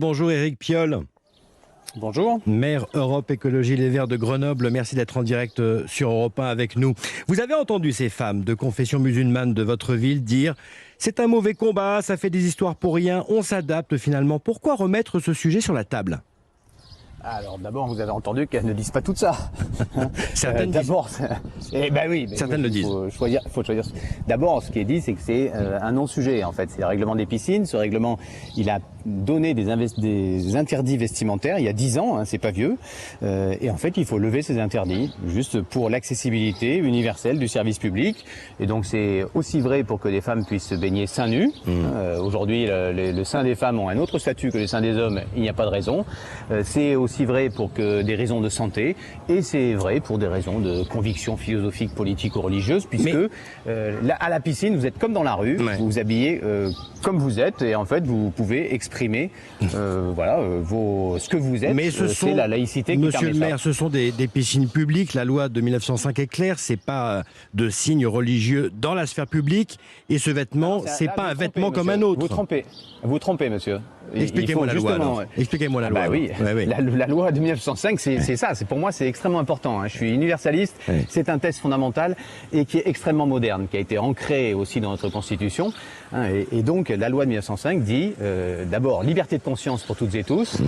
Bonjour Éric Piolle. Bonjour. Maire Europe Écologie Les Verts de Grenoble, merci d'être en direct sur Europe 1 avec nous. Vous avez entendu ces femmes de confession musulmane de votre ville dire « c'est un mauvais combat, ça fait des histoires pour rien, on s'adapte finalement ». Pourquoi remettre ce sujet sur la table ? Alors d'abord, vous avez entendu qu'elles ne disent pas tout ça. Certaines d'abord, oui, certaines le disent. Faut choisir. D'abord, ce qui est dit, c'est que c'est un non-sujet en fait. C'est le règlement des piscines. Ce règlement, il a donné des interdits vestimentaires il y a 10 ans. Hein, c'est pas vieux. Et en fait, il faut lever ces interdits, juste pour l'accessibilité universelle du service public. Et donc, c'est aussi vrai pour que les femmes puissent se baigner seins nus. Aujourd'hui, le sein des femmes ont un autre statut que les seins des hommes. Il n'y a pas de raison. C'est aussi vrai pour que des raisons de santé, et c'est vrai pour des raisons de conviction philosophique, politique ou religieuse, puisque à la piscine, vous êtes comme dans la rue, vous vous habillez comme vous êtes, et en fait, vous pouvez exprimer ce que vous êtes. Mais c'est la laïcité qui Monsieur permet le maire, ce sont des piscines publiques. La loi de 1905 est claire, c'est pas de signes religieux dans la sphère publique, et ce vêtement, c'est pas un vêtement comme un autre. Vous trompez, monsieur. Expliquez-moi la loi. Alors. Expliquez-moi la loi. Oui. La loi de 1905, c'est ça. Pour moi, c'est extrêmement important. Hein. Je suis universaliste. Oui. C'est un texte fondamental et qui est extrêmement moderne, qui a été ancré aussi dans notre Constitution. Hein, et donc, la loi de 1905 dit d'abord liberté de conscience pour toutes et tous.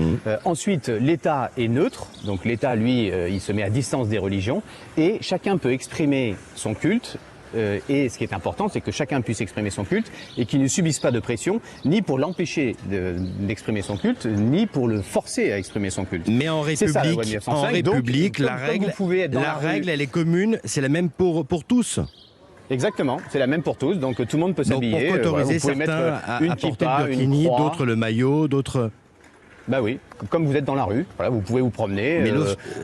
Ensuite, l'État est neutre. Donc, l'État, lui, il se met à distance des religions et chacun peut exprimer son culte. Et ce qui est important, c'est que chacun puisse exprimer son culte et qu'il ne subisse pas de pression, ni pour l'empêcher d'exprimer son culte, ni pour le forcer à exprimer son culte. Mais en République, la règle, elle est commune, c'est la même pour tous. Exactement, c'est la même pour tous, donc tout le monde peut s'habiller. Pourquoi autoriser certains à porter le burkini, d'autres le maillot, d'autres... Bah oui, comme vous êtes dans la rue, voilà, vous pouvez vous promener.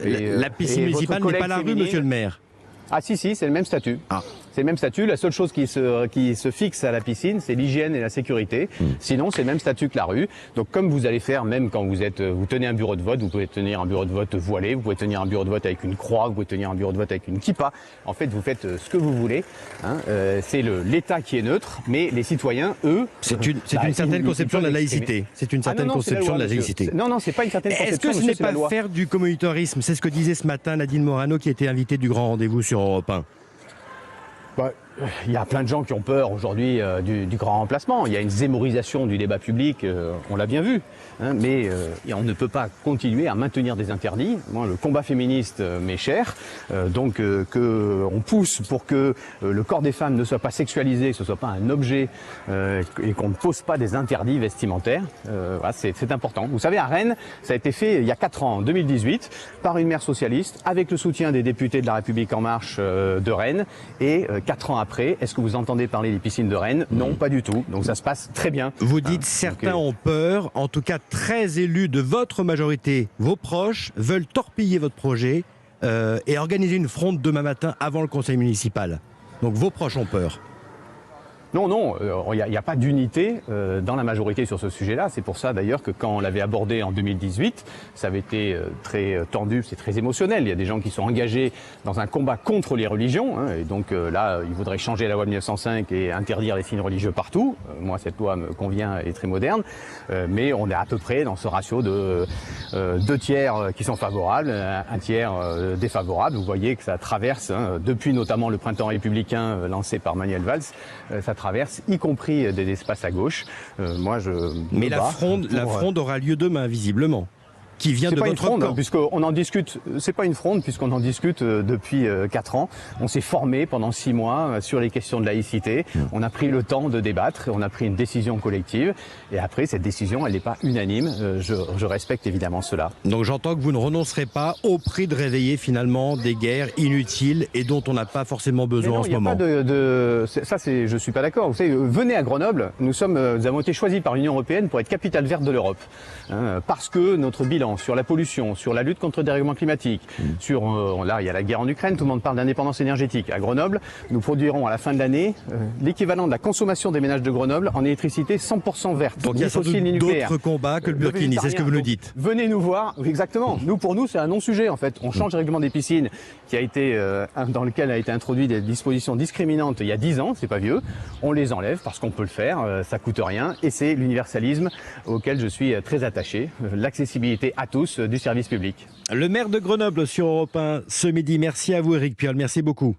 Mais la piscine municipale n'est pas la rue, monsieur le maire. Ah si, c'est le même statut. Ah. C'est le même statut. La seule chose qui se fixe à la piscine, c'est l'hygiène et la sécurité. Sinon, c'est le même statut que la rue. Donc, comme vous allez faire, même quand vous tenez un bureau de vote, vous pouvez tenir un bureau de vote voilé, vous pouvez tenir un bureau de vote avec une croix, vous pouvez tenir un bureau de vote avec une kippa. En fait, vous faites ce que vous voulez. Hein. C'est l'État qui est neutre, mais les citoyens, eux... C'est une certaine conception de la laïcité. C'est une certaine conception de la laïcité. Non, c'est pas une certaine conception. Est-ce que ce n'est pas faire du communautarisme? C'est ce que disait ce matin Nadine Morano, qui était invitée du grand rendez-vous sur Europe 1. Il y a plein de gens qui ont peur aujourd'hui du grand remplacement. Il y a une zémorisation du débat public, on l'a bien vu. Hein, mais on ne peut pas continuer à maintenir des interdits. Moi, le combat féministe m'est cher. Donc, qu'on pousse pour que le corps des femmes ne soit pas sexualisé, que ce ne soit pas un objet, et qu'on ne pose pas des interdits vestimentaires. Voilà, c'est important. Vous savez, à Rennes, ça a été fait il y a 4 ans, en 2018, par une maire socialiste, avec le soutien des députés de La République En Marche de Rennes. Et 4 ans après, est-ce que vous entendez parler des piscines de Rennes? Non, pas du tout. Donc ça se passe très bien. Vous dites certains ont peur, en tout cas très élus de votre majorité, vos proches, veulent torpiller votre projet et organiser une fronde demain matin avant le conseil municipal. Donc vos proches ont peur. Non, il n'y a pas d'unité dans la majorité sur ce sujet-là. C'est pour ça d'ailleurs que quand on l'avait abordé en 2018, ça avait été très tendu, c'est très émotionnel. Il y a des gens qui sont engagés dans un combat contre les religions. Hein, et donc là, ils voudraient changer la loi de 1905 et interdire les signes religieux partout. Moi, cette loi me convient et est très moderne. Mais on est à peu près dans ce ratio de 2 tiers qui sont favorables, 1 tiers défavorables. Vous voyez que ça traverse, hein, depuis notamment le printemps républicain lancé par Manuel Valls, ça traverse, y compris des espaces à gauche. Mais la fronde aura lieu demain, visiblement. Qui vient de votre camp. Puisqu'on en discute, c'est pas une fronde, puisqu'on en discute depuis 4 ans. On s'est formé pendant 6 mois sur les questions de laïcité. On a pris le temps de débattre, on a pris une décision collective. Et après, cette décision, elle n'est pas unanime. Je respecte évidemment cela. Donc j'entends que vous ne renoncerez pas au prix de réveiller finalement des guerres inutiles et dont on n'a pas forcément besoin en ce moment. Je suis pas d'accord. Vous savez, venez à Grenoble. Nous avons été choisis par l'Union européenne pour être capitale verte de l'Europe. Parce que notre bilan l'ambiance, sur la pollution, sur la lutte contre le dérèglement climatique, là il y a la guerre en Ukraine, tout le monde parle d'indépendance énergétique. À Grenoble, nous produirons à la fin de l'année l'équivalent de la consommation des ménages de Grenoble en électricité 100% verte. Donc il y a sans doute d'autres combats que le Burkini, c'est ce que vous nous dites. Venez nous voir, exactement. Pour nous, c'est un non-sujet en fait. On change le règlement des piscines dans lequel a été introduit des dispositions discriminantes il y a 10 ans, c'est pas vieux. On les enlève parce qu'on peut le faire, ça coûte rien et c'est l'universalisme auquel je suis très attaché, l'accessibilité à tous du service public. Le maire de Grenoble sur Europe 1 ce midi. Merci à vous Éric Piolle, merci beaucoup.